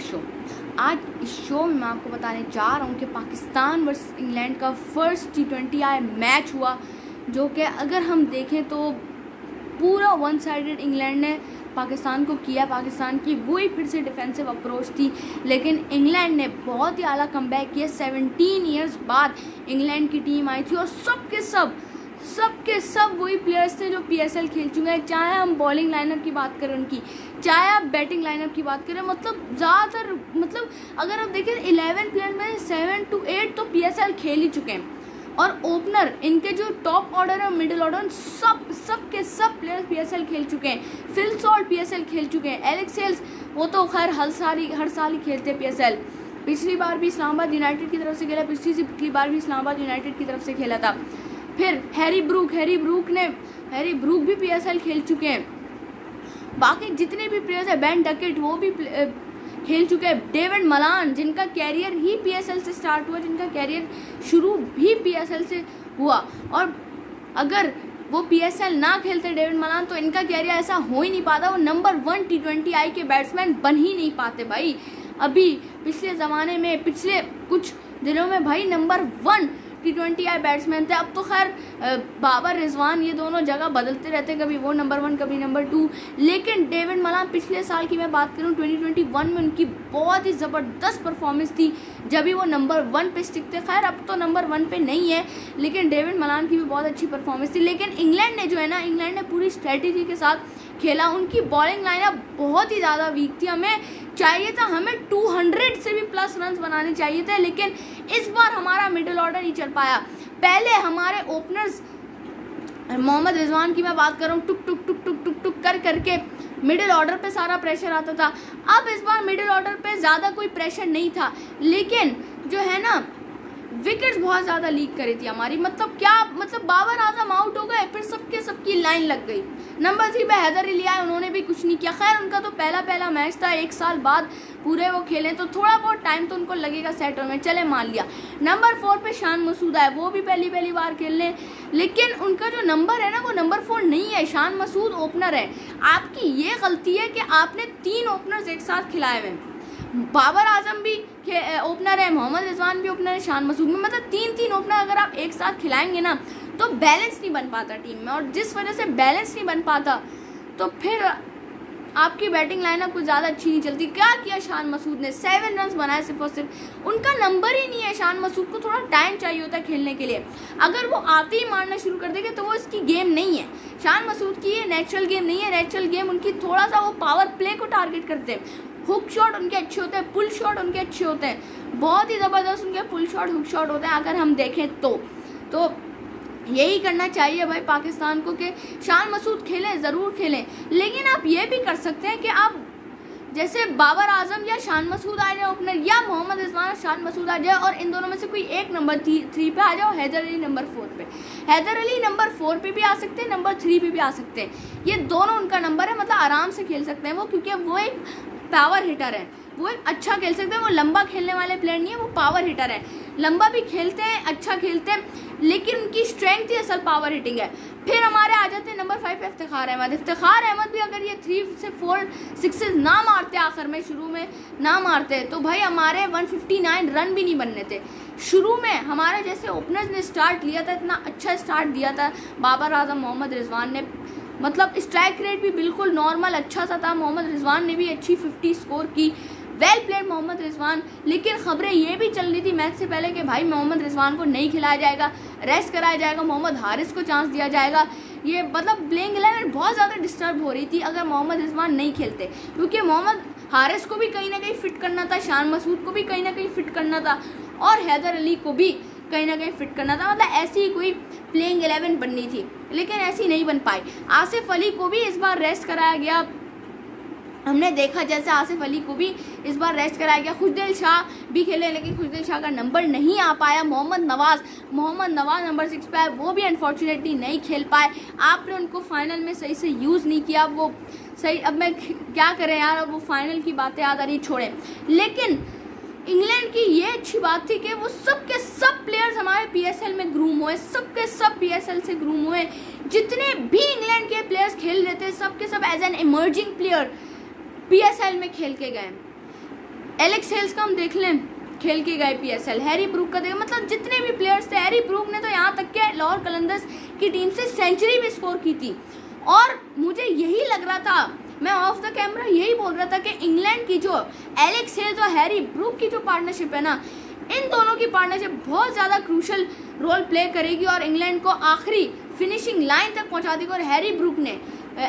Show. आज इस show में मैं आपको बताने जा रहा हूँ कि पाकिस्तान वर्सेस इंग्लैंड का फर्स्ट T20I मैच हुआ, जो कि अगर हम देखें तो पूरा वन साइडेड इंग्लैंड ने पाकिस्तान को किया। पाकिस्तान की वही फिर से डिफेंसिव अप्रोच थी, लेकिन इंग्लैंड ने बहुत ही आला कमबैक किया। 17 ईयर्स बाद इंग्लैंड की टीम आई थी और सबके सब वही प्लेयर्स थे जो PSL खेल चुके हैं, चाहे हम बॉलिंग लाइनअप की बात करें उनकी, चाहे आप बैटिंग लाइनअप की बात करें। मतलब अगर आप देखें 11 प्लेयर में 7 to 8 तो PSL खेल ही चुके हैं। और ओपनर इनके जो टॉप ऑर्डर है मिडिल ऑर्डर सब प्लेयर्स PSL खेल चुके हैं। फिल सॉल्ट PSL खेल चुके हैं। एलेक्स हेल्स वो तो खैर हर साल ही खेलते हैं PSL। पिछली बार भी इस्लामाबाद यूनाइटेड की तरफ से खेला, पिछली बार भी इस्लामाबाद यूनाइटेड की तरफ से खेला था। फिर हैरी ब्रूक भी PSL खेल चुके हैं। बाकी जितने भी प्लेयर्स हैं, बेन डकेट वो भी खेल चुके हैं। डेविड मलान जिनका कैरियर ही PSL से स्टार्ट हुआ, जिनका कैरियर शुरू भी PSL से हुआ, और अगर वो PSL ना खेलते डेविड मलान तो इनका कैरियर ऐसा हो ही नहीं पाता। वो नंबर 1 T20I के बैट्समैन बन ही नहीं पाते भाई। अभी पिछले ज़माने में पिछले कुछ दिनों में भाई नंबर 1 T20I बैट्समैन थे। अब तो खैर बाबर रिजवान ये दोनों जगह बदलते रहते, कभी वो नंबर 1 कभी नंबर 2, लेकिन डेविड मलान पिछले साल की मैं बात करूं 2021 में उनकी बहुत ही ज़बरदस्त परफॉर्मेंस थी, जब भी वो नंबर 1 पे स्टिक थे। खैर अब तो नंबर 1 पे नहीं है, लेकिन डेविड मलान की भी बहुत अच्छी परफॉर्मेंस थी। लेकिन इंग्लैंड ने जो है ना, इंग्लैंड ने पूरी स्ट्रेटेजी के साथ खेला। उनकी बॉलिंग लाइनअप बहुत ही ज़्यादा वीक थी। हमें 200 से भी प्लस रन बनाने चाहिए थे, लेकिन इस बार हमारा मिडिल ऑर्डर नहीं चल पाया। पहले हमारे ओपनर्स मोहम्मद रिजवान की मैं बात कर रहा हूँ, टुक करके मिडिल ऑर्डर पे सारा प्रेशर आता था। अब इस बार मिडिल ऑर्डर पे ज़्यादा कोई प्रेशर नहीं था, लेकिन जो है ना विकेट्स बहुत ज़्यादा लीक करी थी हमारी। मतलब बाबर आजम आउट हो गए, फिर सबकी लाइन लग गई। नंबर 3 पे हैदर अली आए, उन्होंने भी कुछ नहीं किया। खैर उनका तो पहला मैच था, 1 साल बाद पूरे वो खेले, तो थोड़ा बहुत टाइम तो उनको लगेगा सेट होने में, चले मान लिया। नंबर 4 पे शान मसूद आए, वो भी पहली बार खेल रहे, लेकिन उनका जो नंबर है ना वो नंबर 4 नहीं है। शान मसूद ओपनर है। आपकी ये गलती है कि आपने 3 ओपनर्स एक साथ खिलाए हुए। बाबर आजम भी ओपनर है, मोहम्मद रिजवान भी ओपनर है, शान मसूद भी, मतलब 3 ओपनर अगर आप एक साथ खिलाएंगे ना तो बैलेंस नहीं बन पाता टीम में, और जिस वजह से बैलेंस नहीं बन पाता तो फिर आपकी बैटिंग लाइनअप कुछ ज़्यादा अच्छी नहीं चलती। क्या किया शान मसूद ने? 7 रन बनाए सिर्फ और सिर्फ। उनका नंबर ही नहीं है। शान मसूद को थोड़ा टाइम चाहिए होता है खेलने के लिए। अगर वो आते ही मारना शुरू कर देंगे तो वो इसकी गेम नहीं है। शान मसूद की ये नेचुरल गेम नहीं है। नेचुरल गेम उनकी थोड़ा सा वो पावर प्ले को टारगेट करते हैं। हुक शॉट उनके अच्छे होते हैं, पुल शॉट उनके अच्छे होते हैं, बहुत ही ज़बरदस्त उनके पुल शॉट हुक शॉट होते हैं अगर हम देखें तो यही करना चाहिए भाई पाकिस्तान को कि शान मसूद खेलें, ज़रूर खेलें, लेकिन आप ये भी कर सकते हैं कि आप जैसे बाबर आजम या शान मसूद आ जाए ओपनर, या मोहम्मद रिजवान और शान मसूद आ जाए, और इन दोनों में से कोई एक नंबर 3 पे आ जाओ। हैदर अली नंबर 4 पे, हैदर अली नंबर 4 पे भी आ सकते हैं, नंबर 3 पे भी आ सकते हैं। ये दोनों उनका नंबर है, मतलब आराम से खेल सकते हैं वो, क्योंकि वो एक पावर हिटर है। वो एक अच्छा खेल सकते हैं। वो लंबा खेलने वाले प्लेयर नहीं है, वो पावर हिटर है। लंबा भी खेलते हैं, अच्छा खेलते हैं, लेकिन उनकी स्ट्रेंथ ही असल पावर हिटिंग है। फिर हमारे आ जाते हैं नंबर 5 पे इफ्तिखार अहमद भी अगर ये 3 से 4 सिक्सेस ना मारते, आखिर में शुरू में ना मारते, तो भाई हमारे 159 रन भी नहीं बनने थे। शुरू में हमारे जैसे ओपनर्स ने स्टार्ट लिया था, इतना अच्छा स्टार्ट दिया था बाबर आजम, मोहम्मद रिजवान ने, मतलब स्ट्राइक रेट भी बिल्कुल नॉर्मल अच्छा सा था। मोहम्मद रिजवान ने भी अच्छी 50 स्कोर की। Well played Mohammad Rizwan. लेकिन खबरें ये भी चल रही थी मैच से पहले कि भाई मोहम्मद रिजवान को नहीं खिलाया जाएगा, रेस्ट कराया जाएगा, मोहम्मद हारिस को चांस दिया जाएगा। ये मतलब प्लेइंग 11 बहुत ज़्यादा डिस्टर्ब हो रही थी अगर मोहम्मद रिजवान नहीं खेलते, क्योंकि मोहम्मद हारिस को भी कहीं ना कहीं फिट करना था, शान मसूद को भी कहीं ना कहीं फिट करना था, और हैदर अली को भी कहीं ना कहीं फिट करना था। मतलब ऐसी ही कोई प्लेइंग 11 बननी थी, लेकिन ऐसी नहीं बन पाई। आसिफ अली को भी इस बार रेस्ट कराया गया। हमने देखा जैसे आसिफ अली को भी इस बार रेस्ट कराया गया। खुशदिल शाह भी खेले, लेकिन खुशदिल शाह का नंबर नहीं आ पाया। मोहम्मद नवाज नंबर 6 पे आए, वो भी अनफॉर्चुनेटली नहीं खेल पाए। आपने उनको फाइनल में सही से यूज़ नहीं किया, वो सही। अब मैं क्या करें यार, अब वो फाइनल की बातें याद आ रही, छोड़ें। लेकिन इंग्लैंड की ये अच्छी बात थी कि वो सब के सब प्लेयर्स हमारे PSL में ग्रूम हुए, सब के सब PSL से ग्रूम हुए। जितने भी इंग्लैंड के प्लेयर्स खेल रहे थे, सब के सब as an emerging player PSL में खेल के गए। एलेक्स हेल्स का हम देख लें, खेल के गए PSL। हैरी ब्रूक का देखा, मतलब जितने भी प्लेयर्स थे, हैरी ब्रूक ने तो यहाँ तक के लाहौर कलंदर्स की टीम से सेंचुरी भी स्कोर की थी। और मुझे यही लग रहा था, मैं ऑफ द कैमरा यही बोल रहा था कि इंग्लैंड की जो एलेक्स हेल्स और हैरी ब्रूक की जो पार्टनरशिप है ना, इन दोनों की पार्टनरशिप बहुत ज़्यादा क्रूशल रोल प्ले करेगी और इंग्लैंड को आखिरी फिनिशिंग लाइन तक पहुंचा देगी। और हैरी ब्रूक ने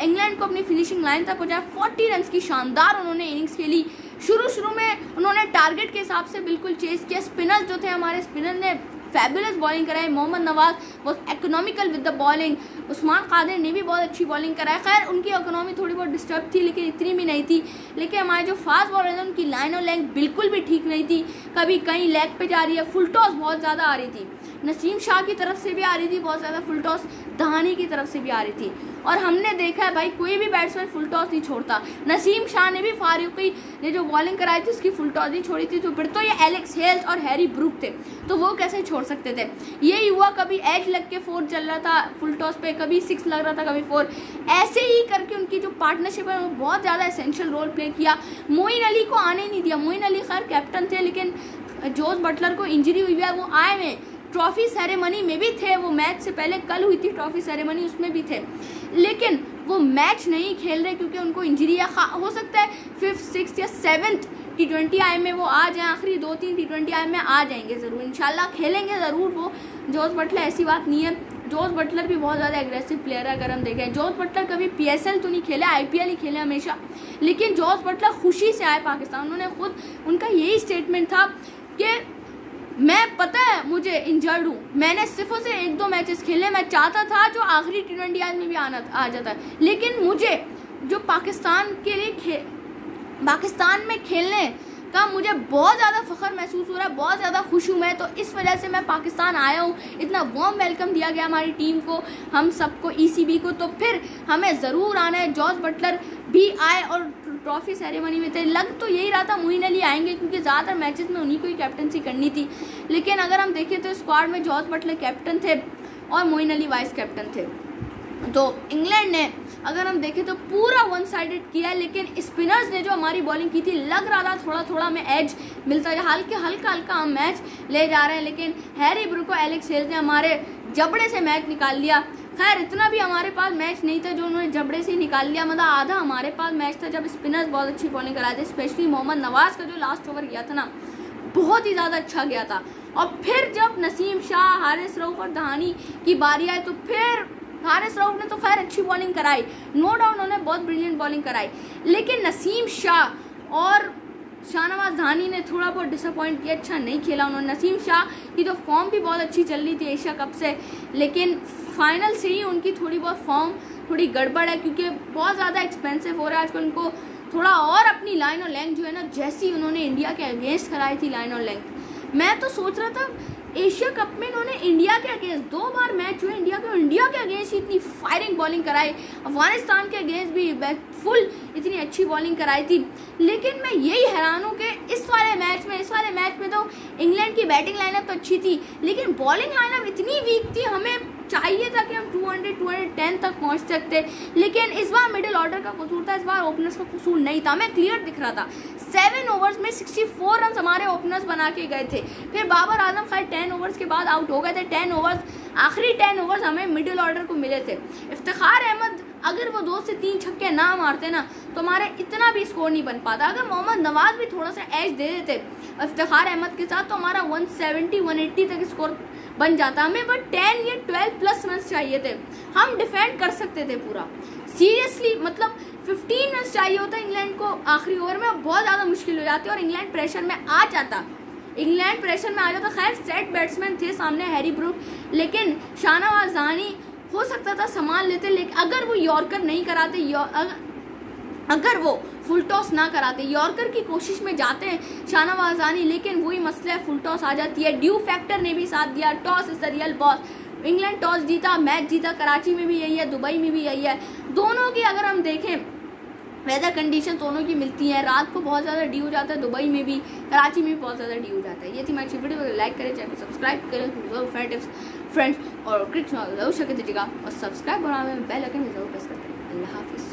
इंग्लैंड को अपनी फिनिशिंग लाइन तक पहुंचाया। 40 रन की शानदार उन्होंने इनिंग्स खेली। शुरू में उन्होंने टारगेट के हिसाब से बिल्कुल चेस किया। स्पिनर्स जो थे हमारे, स्पिनर ने फैबुलस बॉलिंग कराई। Mohammad Nawaz was economical with the bowling. Usman Qadir ने भी बहुत अच्छी बॉलिंग कराई। खैर उनकी इकोनॉमी थोड़ी बहुत डिस्टर्ब थी, लेकिन इतनी भी नहीं थी। लेकिन हमारे जो फास्ट बॉलर हैं उनकी लाइन और लेंथ बिल्कुल भी ठीक नहीं थी। कभी कहीं लेग पे जा रही है, फुल टॉस बहुत ज़्यादा आ रही थी। नसीम शाह की तरफ से भी आ रही थी बहुत ज़्यादा फुल टॉस, दहानी की तरफ से भी आ रही थी। और हमने देखा है भाई, कोई भी बैट्समैन फुल टॉस नहीं छोड़ता। नसीम शाह ने भी फारूकी ने जो बॉलिंग कराई थी उसकी फुल टॉस नहीं छोड़ी थी। तो फिर तो ये एलेक्स हेल्स और हैरी ब्रूक थे, तो वो कैसे छोड़ सकते थे। यही हुआ, कभी एज लग के 4 चल रहा था फुल टॉस पे, कभी 6 लग रहा था, कभी 4। ऐसे ही करके उनकी जो पार्टनरशिप है वो बहुत ज़्यादा एसेंशियल रोल प्ले किया। मोइन अली को आने नहीं दिया। मोइन अली खैर कैप्टन थे, लेकिन जोस बटलर को इंजरी हुई है, वो आए हुए ट्रॉफी सेरेमनी में भी थे। वो मैच से पहले कल हुई थी ट्रॉफी सेरेमनी, उसमें भी थे, लेकिन वो मैच नहीं खेल रहे क्योंकि उनको इंजरी है। हो सकता है 5th, 6th या 7th T20I में वो आ जाएं, आखिरी 2-3 T20I में आ जाएंगे ज़रूर, इंशाल्लाह खेलेंगे ज़रूर वो जोस बटलर। ऐसी बात नहीं है, जोस बटलर भी बहुत ज़्यादा एग्रेसिव प्लेयर है। अगर हम देखें, जोस बटलर कभी PSL तो नहीं खेले, IPL ही खेले हमेशा, लेकिन जोस बटलर खुशी से आए पाकिस्तान। उन्होंने खुद, उनका यही स्टेटमेंट था कि मैं, पता है मुझे इंजर्ड हूँ, मैंने सिर्फ से 1-2 मैचेस खेले, मैं चाहता था जो आखिरी T20I में भी आ जाता, लेकिन मुझे जो पाकिस्तान के लिए पाकिस्तान में खेलने का मुझे बहुत ज़्यादा फ़ख्र महसूस हो रहा है, बहुत ज़्यादा खुश हूँ मैं। तो इस वजह से मैं पाकिस्तान आया हूँ। इतना वार्म वेलकम दिया गया हमारी टीम को, हम सबको, ECB को, तो फिर हमें ज़रूर आना है। जॉस बटलर भी आए और ट्रॉफी सेरेमनी में थे। लग तो यही रहा था मोइन अली आएंगे क्योंकि ज़्यादातर मैचेस में उन्हीं को ही कैप्टनसी करनी थी, लेकिन अगर हम देखें तो स्क्वाड में जॉस बटलर कैप्टन थे और मोइन अली वाइस कैप्टन थे। तो इंग्लैंड ने, अगर हम देखें तो पूरा 1 साइडेड किया, लेकिन स्पिनर्स ने जो हमारी बॉलिंग की थी, लग रहा था थोड़ा थोड़ा में एज मिलता है, हल्का हम मैच ले जा रहे हैं। लेकिन हैरी ब्रूक और एलेक्स हेल्स ने हमारे जबड़े से मैच निकाल लिया। खैर इतना भी हमारे पास मैच नहीं था जो उन्होंने जबड़े से निकाल लिया, मतलब आधा हमारे पास मैच था जब स्पिनर्स बहुत अच्छी बॉलिंग कराए थे। स्पेशली मोहम्मद नवाज का जो लास्ट ओवर गया था ना, बहुत ही ज़्यादा अच्छा गया था। और फिर जब नसीम शाह, हारिस रऊफ और दहानी की बारी आई, तो फिर हारिस रऊफ ने तो खैर अच्छी बॉलिंग कराई, नो डाउट उन्होंने बहुत ब्रिलियंट बॉलिंग कराई, लेकिन नसीम शाह और शाहनवाज दहानी ने थोड़ा बहुत डिसअपॉइंट किया, अच्छा नहीं खेला उन्होंने। नसीम शाह की तो फॉर्म भी बहुत अच्छी चल रही थी एशिया कप से, लेकिन फाइनल से ही उनकी थोड़ी बहुत फॉर्म थोड़ी गड़बड़ है क्योंकि बहुत ज़्यादा एक्सपेंसिव हो रहा है आजकल। उनको थोड़ा और अपनी लाइन और लेंथ जो है ना, जैसी उन्होंने इंडिया के अगेंस्ट कराई थी लाइन और लेंथ, मैं तो सोच रहा था एशिया कप में इन्होंने इंडिया के अगेंस्ट 2 बार मैच हुए, इंडिया के अगेंस्ट इतनी फायरिंग बॉलिंग कराई, अफगानिस्तान के अगेंस्ट भी फुल इतनी अच्छी बॉलिंग कराई थी। लेकिन मैं यही हैरान हूँ कि इस वाले मैच में तो इंग्लैंड की बैटिंग लाइनअप तो अच्छी थी, लेकिन बॉलिंग लाइनअप इतनी वीक थी। हमें चाहिए था कि हम 200-210 तक पहुँच सकते, लेकिन इस बार मिडिल ऑर्डर का कसूर था, इस बार ओपनर्स का कसूर नहीं था। हमें क्लियर दिख रहा था 7 ओवर्स में 64 रन हमारे ओपनर्स बना के गए थे। फिर बाबर आजम खैर 10 ओवर्स के बाद आउट हो गए थे। 10 ओवर्स, आखिरी 10 ओवर्स हमें मिडिल ऑर्डर को मिले थे। इफ्तिखार अहमद अगर वो 2 से 3 छक्के ना मारते ना तो हमारे इतना भी स्कोर नहीं बन पाता। अगर मोहम्मद नवाज भी थोड़ा सा एज दे देते इफ्तिखार अहमद के साथ तो हमारा 170-180 तक स्कोर बन जाता। हमें बस 10 या 12 प्लस रन चाहिए थे, हम डिफेंड कर सकते थे पूरा सीरियसली। मतलब 15 रन चाहिए होता इंग्लैंड को आखिरी ओवर में, बहुत ज़्यादा मुश्किल हो जाती और इंग्लैंड प्रेशर में आ जाता। खैर सेट बैट्समैन थे सामने हैरी ब्रूक, लेकिन शाहनवाज दहानी हो सकता था संभाल लेते, लेकिन अगर वो यॉर्कर नहीं कराते, अगर वो फुल टॉस ना कराते, यॉर्कर की कोशिश में जाते हैं शाहनवाज दहानी, लेकिन वही मसला है, फुल टॉस आ जाती है। ड्यू फैक्टर ने भी साथ दिया, toss is the real boss. England toss जीता, मैच जीता, कराची में भी यही है, दुबई में भी यही है। दोनों की अगर हम देखें वेदर कंडीशन दोनों की मिलती है, रात को बहुत ज़्यादा ड्यू हो जाता है, दुबई में भी, कराची में भी बहुत ज़्यादा ड्यू हो जाता है। ये थी मेरी वीडियो, लाइक करें, चैनल सब्सक्राइब करें, फ्रेंड्स और क्रिकेट जरूर शक्ति दीजिएगा और सब्सक्राइब बनाने में बेल आइकन जरूर प्रेस करते हैं। अल्लाह हाफिज़।